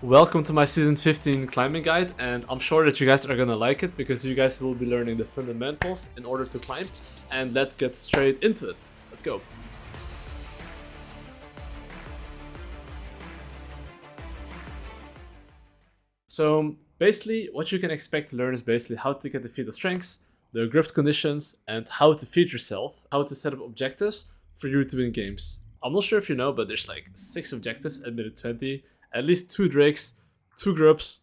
Welcome to my season 15 climbing guide, and I'm sure that you guys are gonna like it because you guys will be learning the fundamentals in order to climb. And let's get straight into it. Let's go. So basically what you can expect to learn is basically how to get the feat of strengths, the Grubs conditions, and how to feed yourself, how to set up objectives for you to win games. I'm not sure if you know, but there's like 6 objectives at minute 20, at least 2 Drakes, 2 Grubs,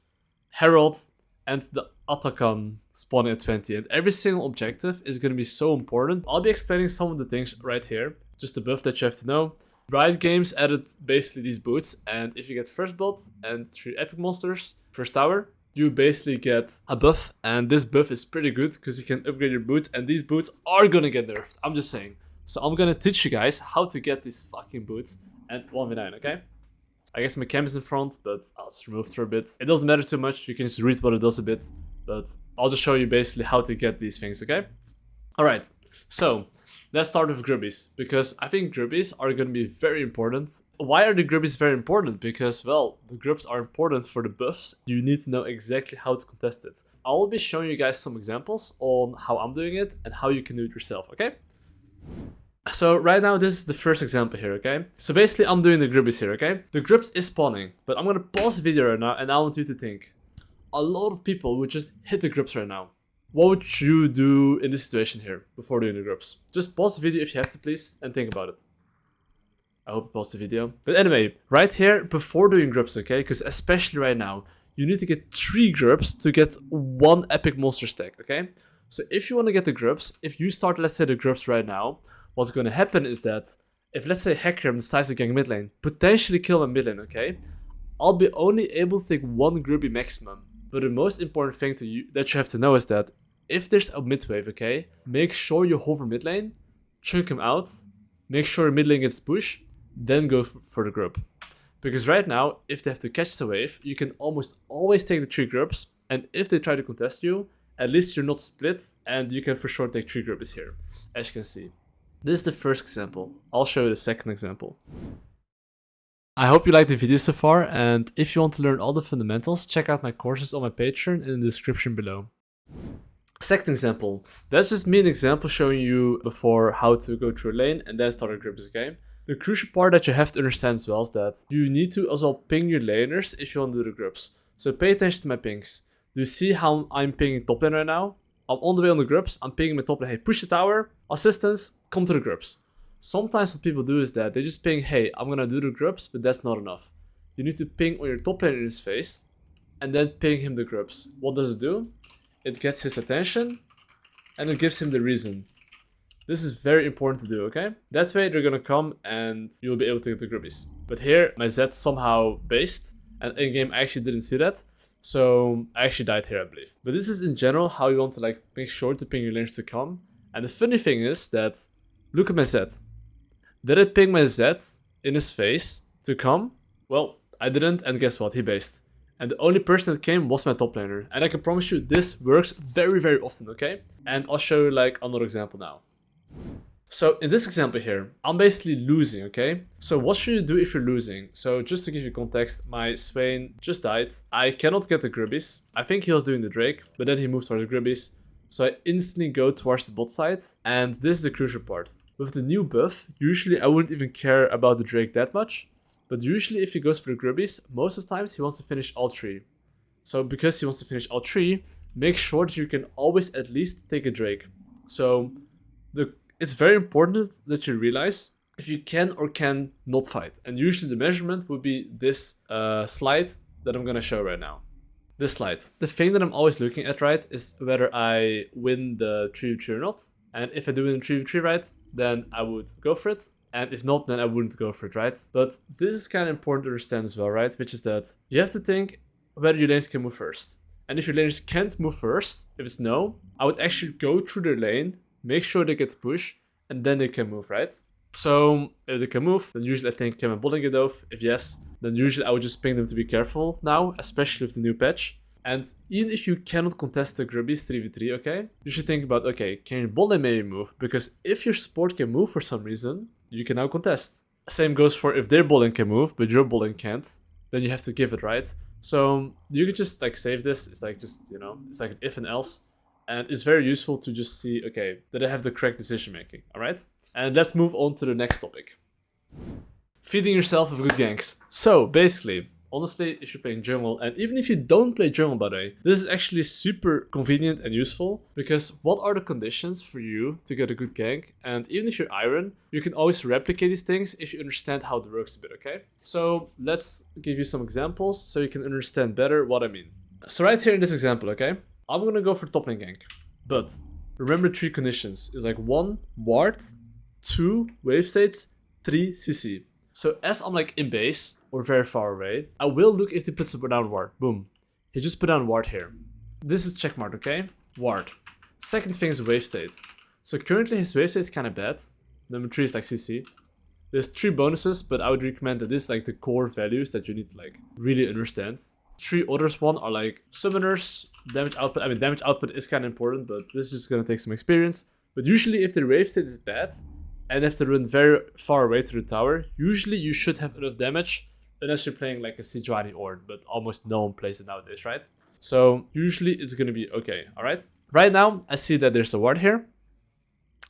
Herald, and the Atakan spawning at 20. And every single objective is going to be so important. I'll be explaining some of the things right here, just the buff that you have to know. Riot Games added basically these boots, and if you get first blood and 3 epic monsters, first tower, you basically get a buff, and this buff is pretty good because you can upgrade your boots, and these boots are gonna get nerfed, I'm just saying. So I'm gonna teach you guys how to get these fucking boots and 1v9, okay? I guess my cam is in front, but I'll just remove it for a bit. It doesn't matter too much, you can just read what it does a bit, but I'll just show you basically how to get these things, okay? Alright, so let's start with Grubbies, because I think Grubbies are going to be very important. Why are the Grubbies very important? Because, well, the Grubs are important for the buffs. You need to know exactly how to contest it. I'll be showing you guys some examples on how I'm doing it and how you can do it yourself, okay? So right now, this is the first example here, okay? So basically, I'm doing the Grubbies here, okay? The Grubs is spawning, but I'm going to pause the video right now and I want you to think. A lot of people would just hit the Grubs right now. What would you do in this situation here before doing the Grubs? Just pause the video if you have to, please, and think about it. I hope you pause the video. But anyway, right here, before doing Grubs, okay? Because especially right now, you need to get 3 Grubs to get 1 epic monster stack, okay? So if you want to get the Grubs, if you start, let's say, the Grubs right now, what's going to happen is that if, let's say, Hecarim decides to gank mid lane, potentially kill my mid lane, okay? I'll be only able to take 1 Grubbie maximum. But the most important thing that you have to know is that if there's a mid wave, okay, make sure you hover mid lane, chunk him out, make sure mid lane gets pushed, then go for the Grub. Because right now, if they have to catch the wave, you can almost always take the 3 Grubs, and if they try to contest you, at least you're not split, and you can for sure take 3 Grubbies here, as you can see. This is the first example. I'll show you the second example. I hope you liked the video so far, and if you want to learn all the fundamentals, check out my courses on my Patreon in the description below. Second example. That's just me an example showing you before how to go through a lane and then start a Grubs, okay? The crucial part that you have to understand as well is that you need to as well ping your laners if you want to do the Grubs. So pay attention to my pings. Do you see how I'm pinging top lane right now? I'm on the way on the Grubs, I'm pinging my top lane, hey, push the tower, assistance, come to the Grubs. Sometimes what people do is that they just ping, hey, I'm gonna do the Grubs, but that's not enough. You need to ping on your top lane in his face, and then ping him the Grubs. What does it do? It gets his attention, and it gives him the reason. This is very important to do, okay? That way they're gonna come, and you'll be able to get the Grubbies. But here, my Z somehow based, and in-game I actually didn't see that, so I actually died here, I believe. But this is in general how you want to like make sure to ping your lanes to come. And the funny thing is that, look at my Z. Did I ping my Z in his face to come? Well, I didn't, and guess what? He based. And the only person that came was my top laner. And I can promise you this works very, very often, okay? And I'll show you like another example now. So in this example here, I'm basically losing, okay? So what should you do if you're losing? So just to give you context, my Swain just died. I cannot get the Grubbies. I think he was doing the Drake, but then he moved towards the Grubbies. So I instantly go towards the bot side. And this is the crucial part. With the new buff, usually I wouldn't even care about the Drake that much. But usually if he goes for the Grubbies, most of the times he wants to finish all 3. So because he wants to finish all 3, make sure that you can always at least take a Drake. So it's very important that you realize if you can or can not fight. And usually the measurement would be this slide that I'm going to show right now. This slide. The thing that I'm always looking at, right, is whether I win the 3v3 or not. And if I do win the 3v3, right, then I would go for it. And if not, then I wouldn't go for it, right? But this is kind of important to understand as well, right? Which is that you have to think whether your lanes can move first. And if your lanes can't move first, if it's no, I would actually go through their lane, make sure they get pushed, and then they can move, right? So if they can move, then usually I think, can my bot lane get off? If yes, then usually I would just ping them to be careful now, especially with the new patch. And even if you cannot contest the Grubbies 3v3, okay, you should think about, okay, can your bot lane maybe move? Because if your support can move for some reason, you can now contest. Same goes for if their bot lane can move, but your bot lane can't, then you have to give it, right? So you could just like save this. It's like just, you know, it's like an if and else. And it's very useful to just see, okay, did I have the correct decision making? All right. And let's move on to the next topic. Feeding yourself with good ganks. So basically, honestly, if you're playing jungle, and even if you don't play jungle by the way, this is actually super convenient and useful, because what are the conditions for you to get a good gank? And even if you're iron, you can always replicate these things if you understand how it works a bit, okay? So let's give you some examples so you can understand better what I mean. So right here in this example, okay, I'm gonna go for top lane gank, but remember 3 conditions. It's like 1 ward, 2 wave states, 3 CC. So as I'm like in base or very far away, I will look if he puts a down ward. Boom. He just put down ward here. This is checkmark, okay? Ward. Second thing is wave state. So currently his wave state is kind of bad. Number 3 is like CC. There's 3 bonuses, but I would recommend that this is like the core values that you need to like really understand. 3 others one are like summoners, damage output. I mean, damage output is kind of important, but this is just gonna take some experience. But usually if the wave state is bad, and have to run very far away to the tower, usually you should have enough damage, unless you're playing like a Sejuani Ord, but almost no one plays it nowadays, right? So usually it's gonna be okay, alright? Right now, I see that there's a ward here,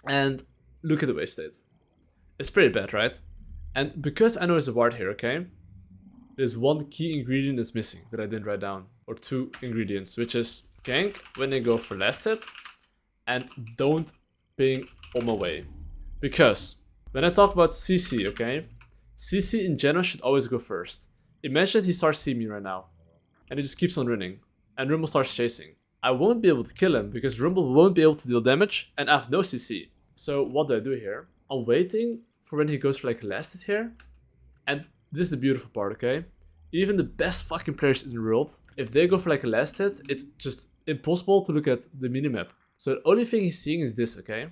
and look at the wave state. It's pretty bad, right? And because I know there's a ward here, okay, there's 1 key ingredient that's missing that I didn't write down, or 2 ingredients, which is gank when they go for last hit, and don't ping on my way. Because when I talk about CC, okay, CC in general should always go first. Imagine he starts seeing me right now, and he just keeps on running, and Rumble starts chasing. I won't be able to kill him because Rumble won't be able to deal damage, and I have no CC. So what do I do here? I'm waiting for when he goes for like a last hit here, and this is the beautiful part, okay? Even the best fucking players in the world, if they go for like a last hit, it's just impossible to look at the minimap. So the only thing he's seeing is this, okay?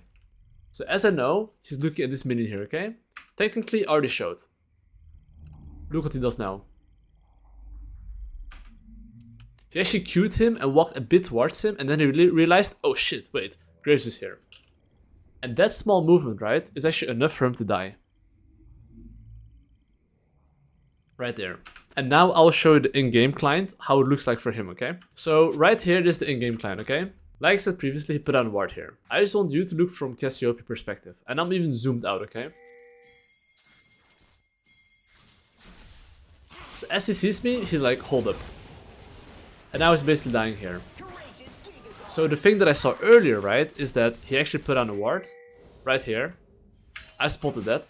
So as I know, he's looking at this minion here, okay? Technically, I already showed. Look what he does now. He actually queued him and walked a bit towards him, and then he realized, oh shit, wait, Graves is here. And that small movement, right, is actually enough for him to die. Right there. And now I'll show you the in-game client, how it looks like for him, okay? So right here, this is the in-game client, okay? Like I said previously, he put on ward here. I just want you to look from Cassiopeia perspective. And I'm even zoomed out, okay? So as he sees me, he's like, hold up. And now he's basically dying here. So the thing that I saw earlier, right, is that he actually put on a ward. Right here. I spotted that.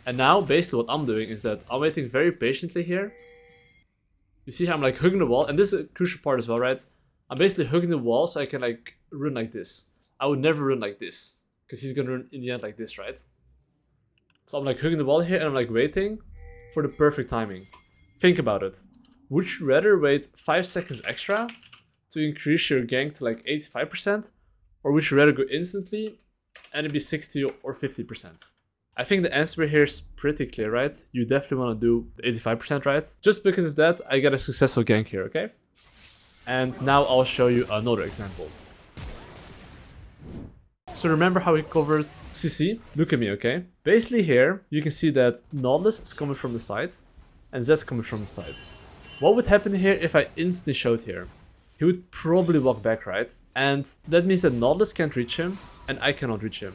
And now, basically what I'm doing is that I'm waiting very patiently here. You see how I'm like hugging the wall. And this is a crucial part as well, right? I'm basically hugging the wall so I can like run like this. I would never run like this, because he's gonna run in the end like this, right? So I'm like hugging the wall here and I'm like waiting for the perfect timing. Think about it. Would you rather wait 5 seconds extra to increase your gank to like 85%? Or would you rather go instantly and it be 60 or 50%? I think the answer here is pretty clear, right? You definitely want to do the 85%, right? Just because of that, I get a successful gank here, okay? And now I'll show you another example. So remember how we covered CC? Look at me, okay? Basically here, you can see that Nautilus is coming from the side, and Zed's coming from the side. What would happen here if I instantly showed here? He would probably walk back, right? And that means that Nautilus can't reach him, and I cannot reach him.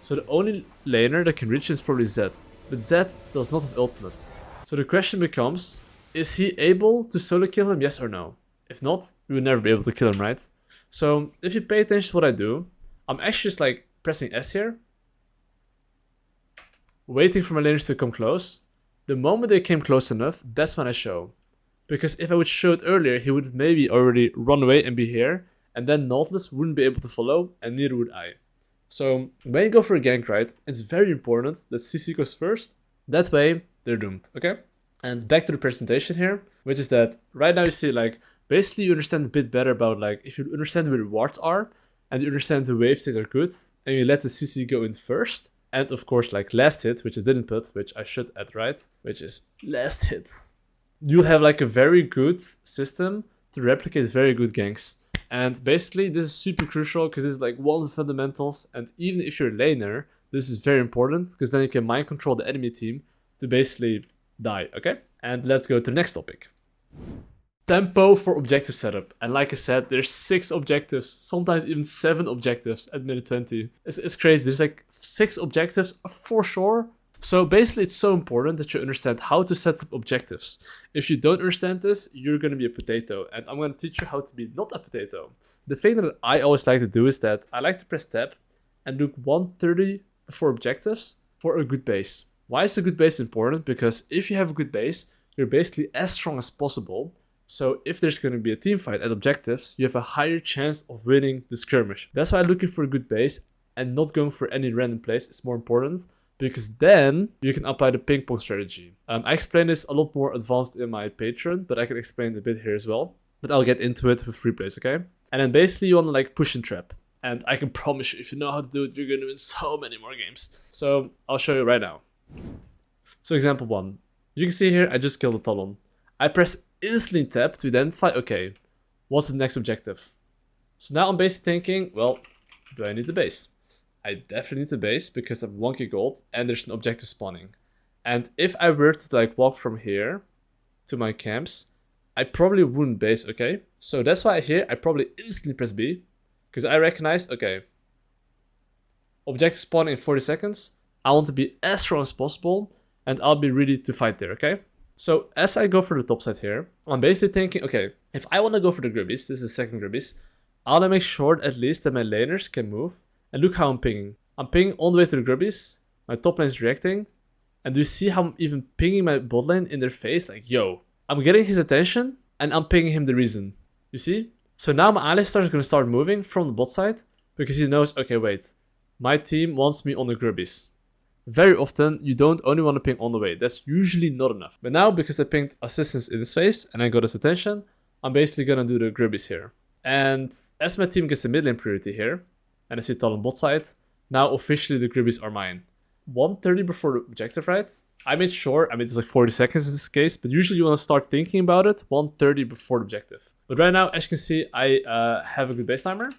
So the only laner that can reach him is probably Zed. But Zed does not have ultimate. So the question becomes, is he able to solo kill him, yes or no? If not, we would never be able to kill him, right? So if you pay attention to what I do, I'm actually just like pressing S here, waiting for my laners to come close. The moment they came close enough, that's when I show. Because if I would show it earlier, he would maybe already run away and be here, and then Nautilus wouldn't be able to follow, and neither would I. So when you go for a gank, right, it's very important that CC goes first. That way, they're doomed, okay? And back to the presentation here, which is that right now you see like, basically you understand a bit better about like, if you understand where the wards are, and you understand the wave states are good, and you let the CC go in first, and of course like last hit, which I didn't put, which I should add, right, which is last hit. You'll have like a very good system to replicate very good ganks. And basically this is super crucial because it's like one of the fundamentals, and even if you're a laner, this is very important because then you can mind control the enemy team to basically die, okay? And let's go to the next topic. tempo for objective setup. And like I said, there's 6 objectives, sometimes even 7 objectives at minute 20. It's crazy. There's like 6 objectives for sure. So basically, it's so important that you understand how to set up objectives. If you don't understand this, you're going to be a potato. And I'm going to teach you how to be not a potato. The thing that I always like to do is that I like to press tab and look 130 before objectives for a good base. Why is a good base important? Because if you have a good base, you're basically as strong as possible. So if there's going to be a team fight at objectives, you have a higher chance of winning the skirmish. That's why looking for a good base and not going for any random place is more important, because then you can apply the ping pong strategy. I explain this a lot more advanced in my Patreon, but I can explain a bit here as well. But I'll get into it with free plays, okay? And then basically you want to like push and trap. And I can promise you, if you know how to do it, you're going to win so many more games. So I'll show you right now. So example 1. You can see here, I just killed a Talon. I press instantly tab to identify, okay, what's the next objective? So now I'm basically thinking, well, do I need the base? I definitely need the base because I'm 1k gold and there's an objective spawning. And if I were to like walk from here to my camps, I probably wouldn't base, okay? So that's why here I probably instantly press B, because I recognized, okay, objective spawning in 40 seconds. I want to be as strong as possible and I'll be ready to fight there, okay? So as I go for the top side here, I'm basically thinking, okay, if I want to go for the Grubbies, this is the second Grubbies, I want to make sure at least that my laners can move. And look how I'm pinging. I'm pinging all the way to the Grubbies. My top lane is reacting. And do you see how I'm even pinging my bot lane in their face? Like, yo, I'm getting his attention and I'm pinging him the reason. You see? So now my Alistar is going to start moving from the bot side because he knows, okay, wait, my team wants me on the Grubbies. Very often, you don't only want to ping on the way. That's usually not enough. But now, because I pinged assistance in his face and I got his attention, I'm basically going to do the Grubbies here. And as my team gets the mid lane priority here, and I see Talon bot side, now officially the Grubbies are mine. 130 before the objective, right? I made sure, it's like 40 seconds in this case, but usually you want to start thinking about it 130 before the objective. But right now, as you can see, I have a good base timer.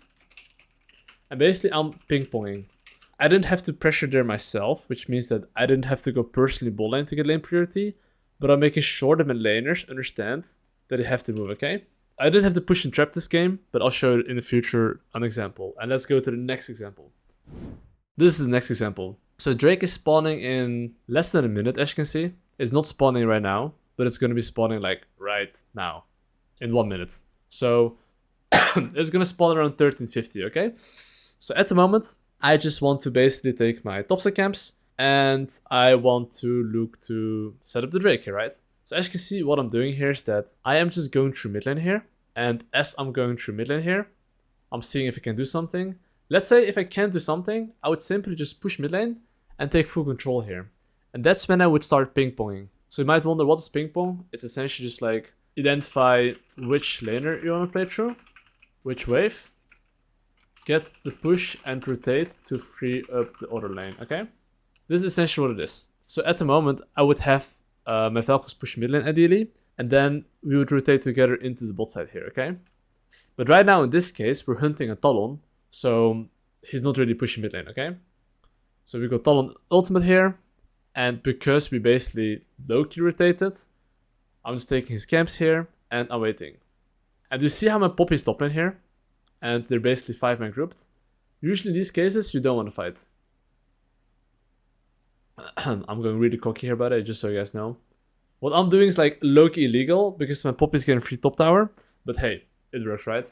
And basically, I'm ping-ponging. I didn't have to pressure there myself, which means that I didn't have to go personally bot lane to get lane priority, but I'm making sure that my laners understand that they have to move, okay? I didn't have to push and trap this game, but I'll show you in the future an example. And let's go to the next example. This is the next example. So Drake is spawning in less than a minute, as you can see. It's not spawning right now, but it's going to be spawning like right now, in 1 minute. So it's going to spawn around 1350, okay? So at the moment, I just want to basically take my topside camps and I want to look to set up the Drake here, right? So as you can see, what I'm doing here is that I am just going through mid lane here. And as I'm going through mid lane here, I'm seeing if I can do something. Let's say if I can't do something, I would simply just push mid lane and take full control here. And that's when I would start ping-ponging. So you might wonder, what is ping-pong? It's essentially just like identify which laner you want to play through, which wave, get the push and rotate to free up the other lane, okay? This is essentially what it is. So at the moment, I would have my Falcons push mid lane ideally, and then we would rotate together into the bot side here, okay? But right now, in this case, we're hunting a Talon, so he's not really pushing mid lane, okay? So we got Talon ultimate here, and because we basically low-key rotated, I'm just taking his camps here, and I'm waiting. And you see how my Poppy's top lane here? And they're basically 5-man grouped. Usually in these cases, you don't want to fight. I'm going really cocky here about it, just so you guys know. What I'm doing is like low-key illegal, because my Poppy's getting free top tower. But hey, it works, right?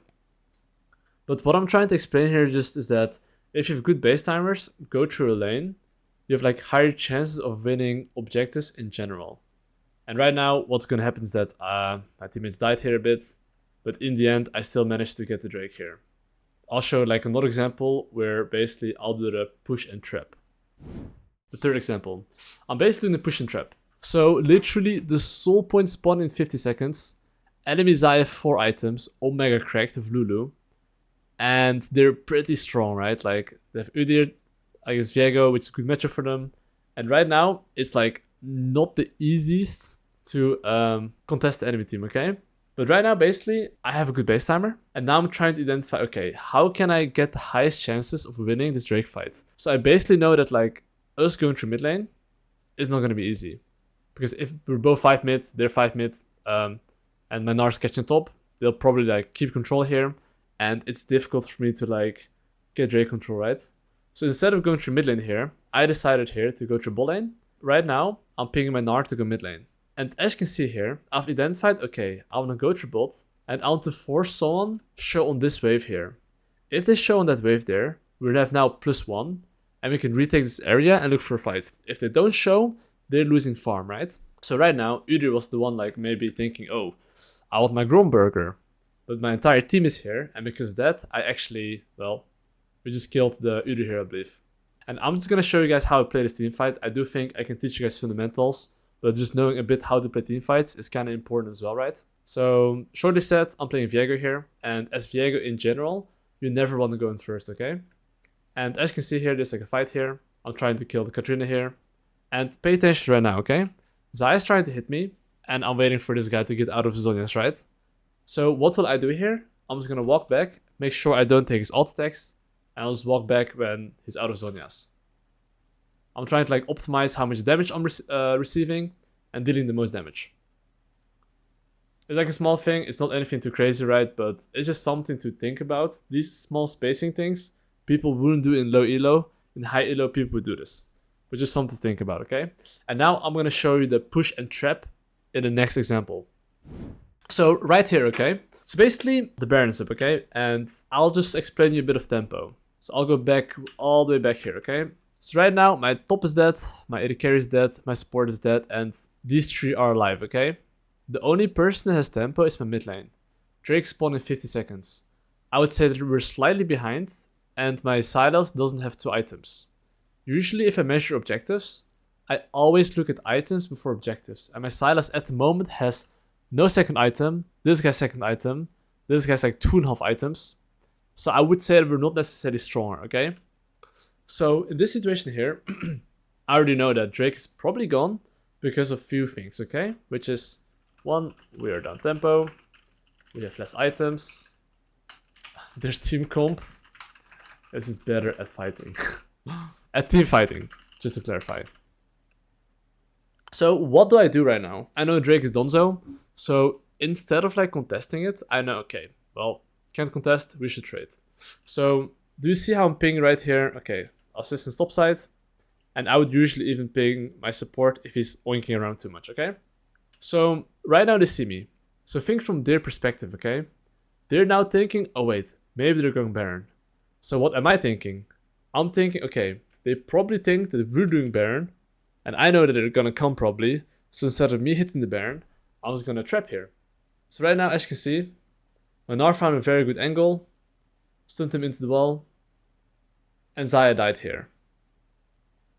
But what I'm trying to explain here just is that if you have good base timers, go through a lane, you have like higher chances of winning objectives in general. And right now, what's going to happen is that my teammates died here a bit, but in the end, I still managed to get the Drake here. I'll show like another example where basically I'll do the push and trap. The third example, I'm basically doing the push and trap. So literally the soul point spawn in 50 seconds, enemies die have 4 items, Omega cracked with Lulu, and they're pretty strong, right? Like they have Udyr, I guess Viego, which is a good matchup for them. And right now, it's like not the easiest to contest the enemy team, okay? But right now, basically, I have a good base timer. And now I'm trying to identify, okay, how can I get the highest chances of winning this Drake fight? So I basically know that like us going through mid lane is not going to be easy. Because if we're both 5 mid, they're 5 mid, and my Nar's catching top, they'll probably like keep control here, and it's difficult for me to like get Drake control, right? So instead of going through mid lane here, I decided here to go through bot lane. Right now, I'm pinging my Nar to go mid lane. And as you can see here, I've identified, okay, I want to go through bot, and I want to force someone show on this wave here. If they show on that wave there, we have now +1, and we can retake this area and look for a fight. If they don't show, they're losing farm, right? So right now, Udyr was the one like maybe thinking, oh, I want my Gromburger. But my entire team is here, and because of that, I actually, well, we just killed the Udyr here, I believe. And I'm just gonna show you guys how to play this team fight. I do think I can teach you guys fundamentals, but just knowing a bit how to play team fights is kind of important as well, right? So, shortly said, I'm playing Viego here, and as Viego in general, you never want to go in first, okay? And as you can see here, there's like a fight here. I'm trying to kill the Katrina here. And pay attention right now, okay? Zai is trying to hit me, and I'm waiting for this guy to get out of his audience, right? So what will I do here? I'm just gonna walk back, make sure I don't take his ult attacks, and I'll just walk back when he's out of Zhonya's. I'm trying to like optimize how much damage I'm receiving and dealing the most damage. It's like a small thing, it's not anything too crazy, right? But it's just something to think about. These small spacing things, people wouldn't do in low elo. In high elo, people would do this. But just something to think about, okay? And now I'm gonna show you the push and trap in the next example. So right here, okay? So basically, the Baron is up, okay? And I'll just explain you a bit of tempo. So I'll go back all the way back here, okay? So right now, my top is dead, my AD carry is dead, my support is dead, and these three are alive, okay? The only person that has tempo is my mid lane. Drake spawned in 50 seconds. I would say that we're slightly behind, and my Sylas doesn't have 2 items. Usually, if I measure objectives, I always look at items before objectives. And my Sylas at the moment has no second item, this guy's second item, this guy's like 2.5 items. So I would say that we're not necessarily stronger, okay? So in this situation here, I already know that Drake is probably gone because of few things, okay? Which is, 1, we are down tempo, we have less items, there's team comp. This is better at fighting. At team fighting, just to clarify. So what do I do right now? I know Drake is Donzo, so instead of like contesting it, I know, okay, well, can't contest, we should trade. So do you see how I'm pinging right here? Okay, assistance top side, and I would usually even ping my support if he's oinking around too much, okay? So right now they see me. So think from their perspective, okay? They're now thinking, oh wait, maybe they're going Baron. So what am I thinking? I'm thinking, okay, they probably think that we're doing Baron, and I know that they're gonna come probably, so instead of me hitting the Baron, I'm just gonna trap here. So right now, as you can see, my Gnar found a very good angle, stunned him into the wall, and Xayah died here.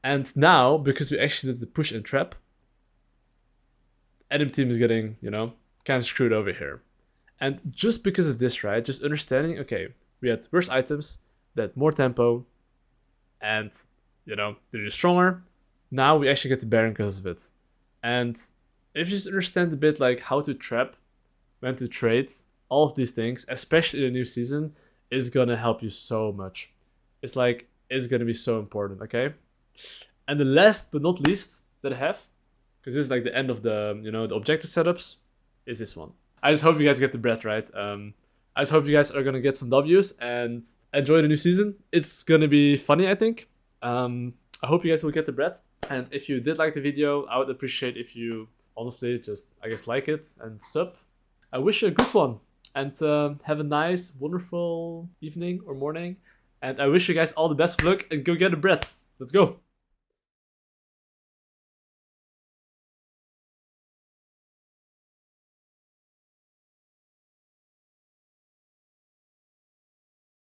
And now, because we actually did the push and trap, enemy team is getting, you know, kind of screwed over here. And just because of this, right, just understanding, okay, we had worse items, that had more tempo, and, you know, they're just stronger. Now we actually get the Baron because of it. And if you just understand a bit like how to trap, when to trade, all of these things, especially in the new season, is gonna help you so much. It's like, it's gonna be so important, okay? And the last but not least that I have, because this is like the end of the, you know, the objective setups, is this one. I just hope you guys get the bread right. I just hope you guys are gonna get some W's and enjoy the new season. It's gonna be funny, I think. I hope you guys will get the bread. And if you did like the video, I would appreciate if you honestly just, I guess, like it and sub. I wish you a good one, and have a nice, wonderful evening or morning. And I wish you guys all the best of luck, and go get the bread. Let's go.